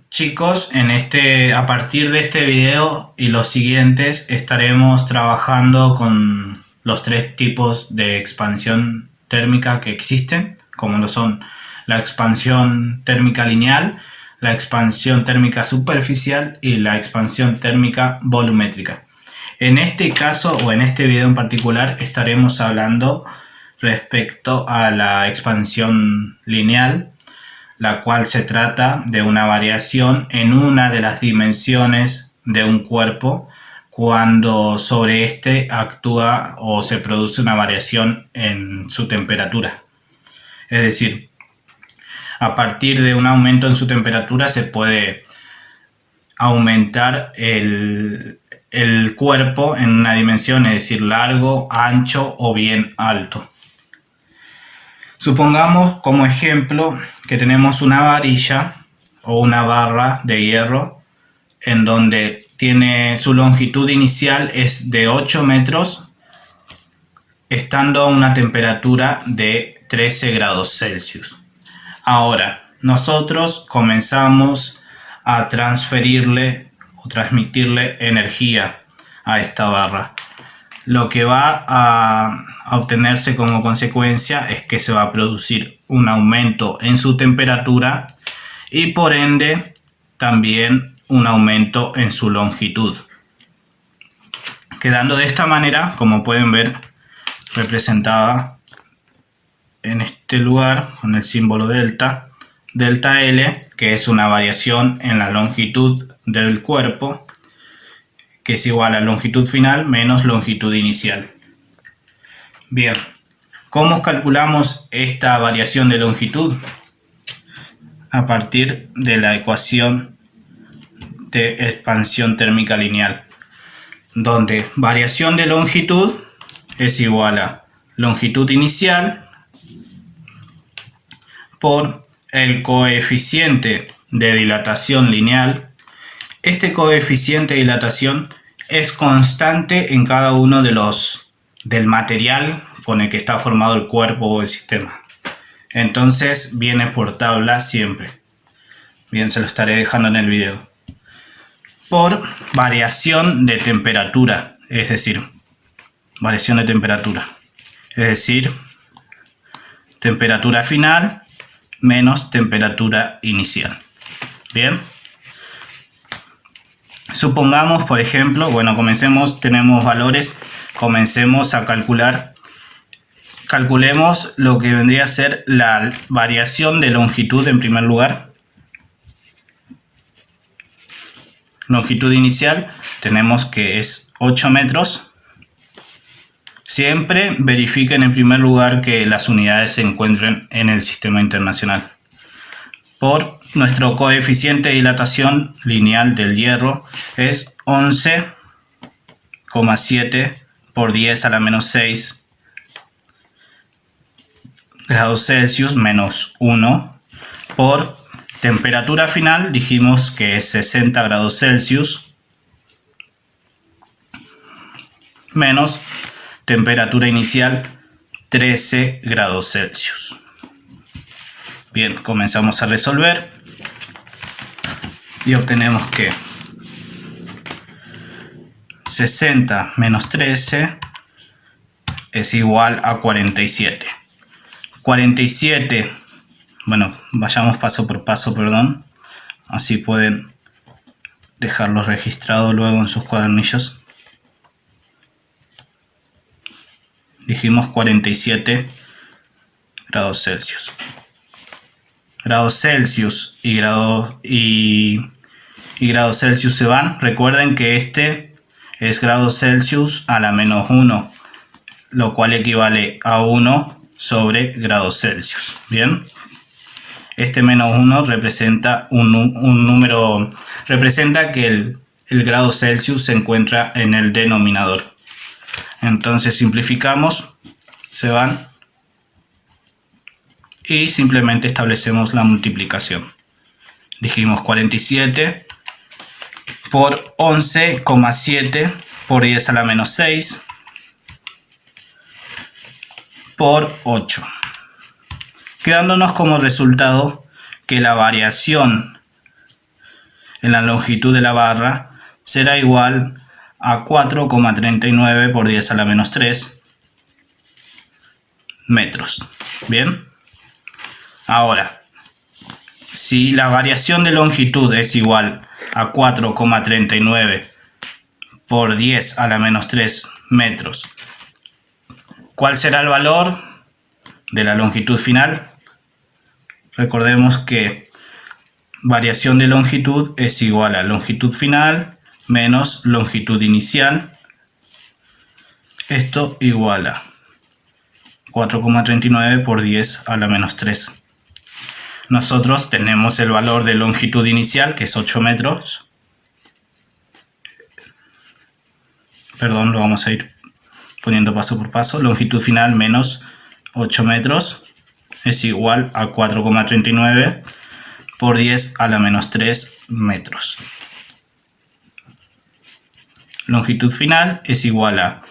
Chicos, a partir de este video y los siguientes estaremos trabajando con los tres tipos de expansión térmica que existen, como lo son la expansión térmica lineal, la expansión térmica superficial y la expansión térmica volumétrica. En este caso o en este video en particular estaremos hablando respecto a la expansión lineal, la cual se trata de una variación en una de las dimensiones de un cuerpo cuando sobre este actúa o se produce una variación en su temperatura. Es decir, a partir de un aumento en su temperatura se puede aumentar el cuerpo en una dimensión, es decir, largo, ancho o bien alto. Supongamos como ejemplo que tenemos una varilla o una barra de hierro en donde tiene su longitud inicial es de 8 metros, estando a una temperatura de 13 grados Celsius. Ahora, nosotros comenzamos a transferirle o transmitirle energía a esta barra. Lo que va a obtenerse como consecuencia es que se va a producir un aumento en su temperatura y por ende también un aumento en su longitud. Quedando de esta manera, como pueden ver, representada en este lugar con el símbolo delta, delta L, que es una variación en la longitud del cuerpo, que es igual a longitud final menos longitud inicial. Bien, ¿cómo calculamos esta variación de longitud? A partir de la ecuación de expansión térmica lineal, donde variación de longitud es igual a longitud inicial por el coeficiente de dilatación lineal. Este coeficiente de dilatación es constante en cada uno del material con el que está formado el cuerpo o el sistema. Entonces viene por tabla siempre. Bien, se lo estaré dejando en el video. Por variación de temperatura, es decir, variación de temperatura. Es decir, temperatura final menos temperatura inicial. Bien. Supongamos, por ejemplo, tenemos valores, comencemos a calcular. Calculemos lo que vendría a ser la variación de longitud en primer lugar. Longitud inicial, tenemos que es 8 metros. Siempre verifiquen en primer lugar que las unidades se encuentren en el sistema internacional. Por nuestro coeficiente de dilatación lineal del hierro es 11,7 por 10 a la menos 6 grados Celsius menos 1 por temperatura final, dijimos que es 60 grados Celsius menos temperatura inicial 13 grados Celsius. Bien, comenzamos a resolver y obtenemos que 60 menos 13 es igual a 47. 47, bueno, vayamos paso por paso, perdón. Así pueden dejarlo registrado luego en sus cuadernillos. Dijimos 47 grados Celsius. Grados Celsius y grados Celsius se van. Recuerden que este es grados Celsius a la menos 1, lo cual equivale a 1 sobre grados Celsius. Bien, este menos 1 representa un número, representa que el grado Celsius se encuentra en el denominador. Entonces simplificamos, se van y simplemente establecemos la multiplicación. Dijimos 47 por 11,7 por 10 a la menos 6 por 8, quedándonos como resultado que la variación en la longitud de la barra será igual a 4,39 por 10 a la menos 3 metros. Bien. Ahora, si la variación de longitud es igual a 4,39 por 10 a la menos 3 metros, ¿cuál será el valor de la longitud final? Recordemos que variación de longitud es igual a longitud final menos longitud inicial. Esto igual a 4,39 por 10 a la menos 3. Nosotros tenemos el valor de longitud inicial, que es 8 metros. Perdón, lo vamos a ir poniendo paso por paso. Longitud final menos 8 metros es igual a 4,39 por 10 a la menos 3 metros. Longitud final es igual a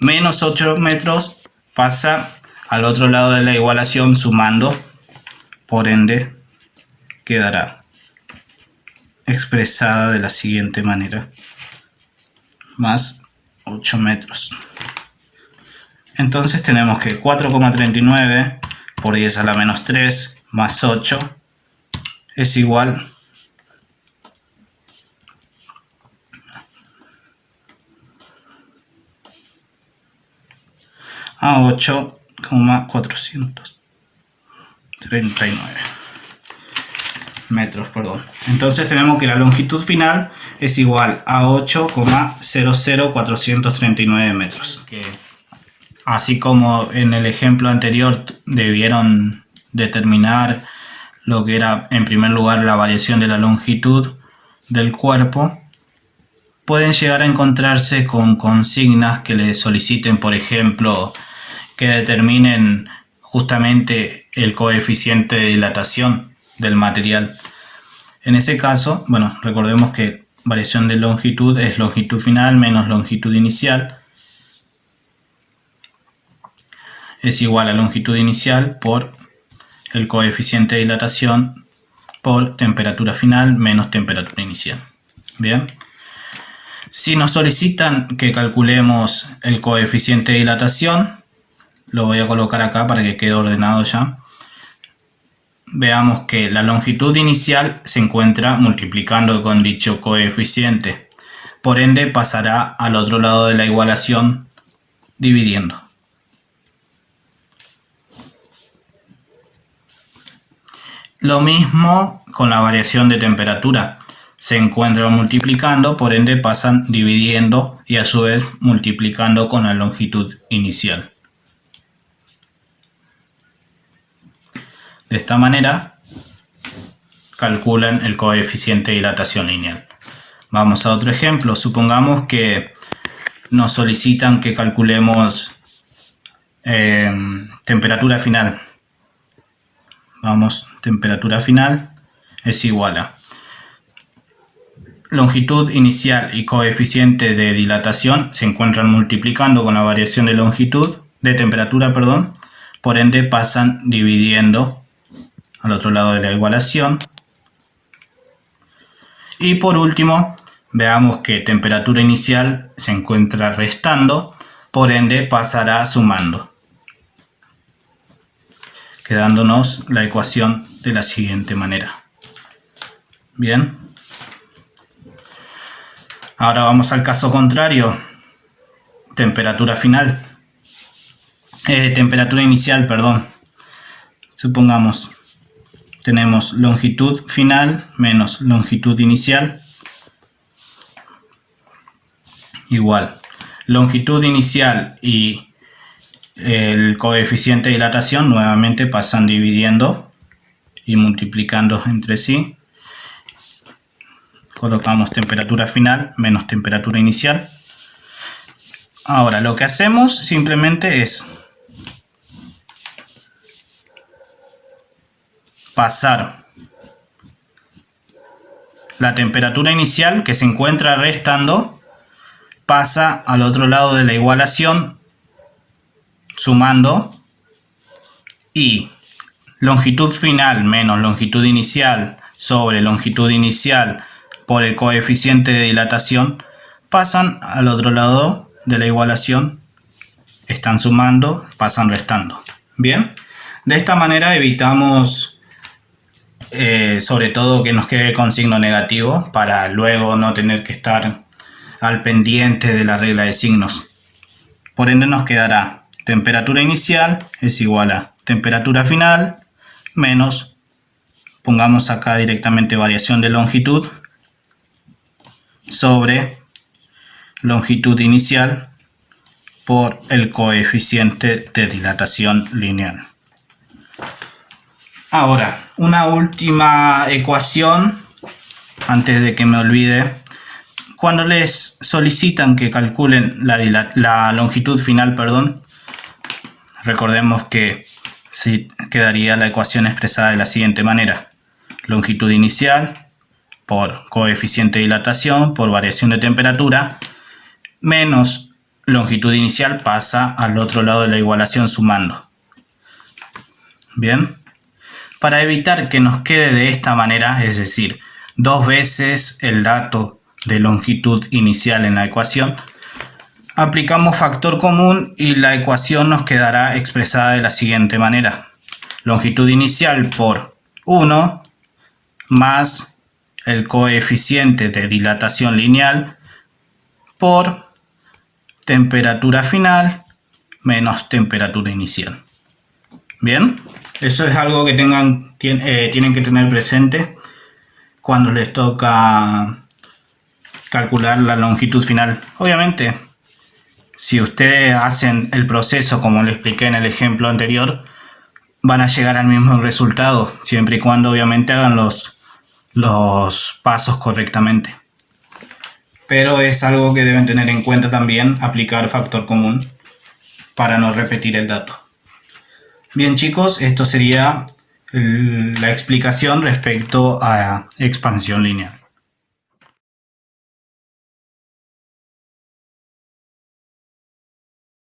menos 8 metros, pasa al otro lado de la igualación sumando, por ende quedará expresada de la siguiente manera: más 8 metros. Entonces tenemos que 4,39 por 10 a la menos 3 más 8 es igual a 8,439 metros, perdón. Entonces tenemos que la longitud final es igual a 8,00439 metros. Así como en el ejemplo anterior debieron determinar lo que era en primer lugar la variación de la longitud del cuerpo, pueden llegar a encontrarse con consignas que les soliciten, por ejemplo, que determinen justamente el coeficiente de dilatación del material. En ese caso, bueno, recordemos que variación de longitud es longitud final menos longitud inicial, es igual a longitud inicial por el coeficiente de dilatación por temperatura final menos temperatura inicial. Bien. Si nos solicitan que calculemos el coeficiente de dilatación, lo voy a colocar acá para que quede ordenado ya. Veamos que la longitud inicial se encuentra multiplicando con dicho coeficiente. Por ende pasará al otro lado de la igualación dividiendo. Lo mismo con la variación de temperatura. Se encuentran multiplicando, por ende pasan dividiendo y a su vez multiplicando con la longitud inicial. De esta manera calculan el coeficiente de dilatación lineal. Vamos a otro ejemplo. Supongamos que nos solicitan que calculemos temperatura final. Vamos, temperatura final es igual a longitud inicial y coeficiente de dilatación se encuentran multiplicando con la variación de longitud, de temperatura, perdón, por ende pasan dividiendo al otro lado de la igualación. Y por último, veamos que temperatura inicial se encuentra restando, por ende pasará sumando, quedándonos la ecuación de la siguiente manera. Bien. Ahora vamos al caso contrario. Temperatura final. Temperatura inicial, perdón. Supongamos, tenemos longitud final menos longitud inicial igual. Longitud inicial y el coeficiente de dilatación nuevamente pasan dividiendo y multiplicando entre sí. Colocamos temperatura final menos temperatura inicial. Ahora lo que hacemos simplemente es pasar la temperatura inicial que se encuentra restando, pasa al otro lado de la igualación sumando, y longitud final menos longitud inicial sobre longitud inicial por el coeficiente de dilatación pasan al otro lado de la igualación, están sumando, pasan restando. Bien, de esta manera evitamos sobre todo que nos quede con signo negativo para luego no tener que estar al pendiente de la regla de signos. Por ende nos quedará temperatura inicial es igual a temperatura final menos, pongamos acá directamente variación de longitud, sobre longitud inicial por el coeficiente de dilatación lineal. Ahora, una última ecuación antes de que me olvide. Cuando les solicitan que calculen la longitud final, recordemos que quedaría la ecuación expresada de la siguiente manera: longitud inicial por coeficiente de dilatación por variación de temperatura menos longitud inicial pasa al otro lado de la igualación sumando. Bien, para evitar que nos quede de esta manera, es decir, dos veces el dato de longitud inicial en la ecuación, aplicamos factor común y la ecuación nos quedará expresada de la siguiente manera: longitud inicial por 1 más el coeficiente de dilatación lineal por temperatura final menos temperatura inicial. Bien, eso es algo que tienen que tener presente cuando les toca calcular la longitud final. Obviamente, si ustedes hacen el proceso como le expliqué en el ejemplo anterior, van a llegar al mismo resultado, siempre y cuando obviamente hagan los pasos correctamente. Pero es algo que deben tener en cuenta también, aplicar factor común para no repetir el dato. Bien chicos, esto sería la explicación respecto a expansión lineal.